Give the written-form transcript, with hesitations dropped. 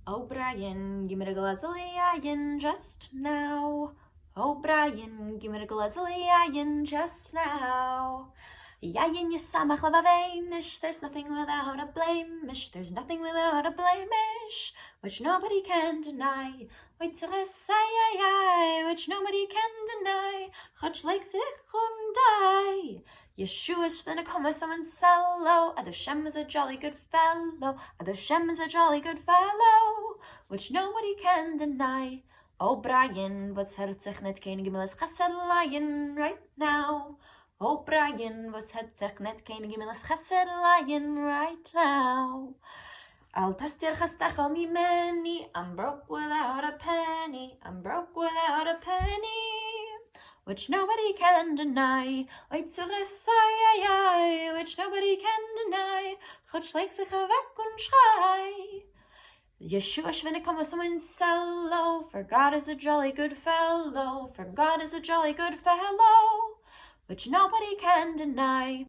Oh, Brian, give me the glass of lion just now. Oh, Brian, give me the glass of lion just now. Yayin yisamach levavenish, there's nothing without a blemish, there's nothing without a blemish, which nobody can deny. Which nobody can deny. Chach like zichundai. Yeshua's finna come with someone cello. Adoshem is a jolly good fellow. Adoshem is a jolly good fellow, which nobody can deny. Oh, Brian, was herzich net kein gimmeles chesed lion right now. Oh, Brian, was herzich net kein gimmeles chesed lion right now. I'll test your chestachel mi many. I'm broke without a penny. I'm broke without a penny, which nobody can deny. Which nobody can deny. Chutz legt sich weg und schrei. Yeshua shvene come with someone cello. For God is a jolly good fellow. For God is a jolly good fellow, which nobody can deny.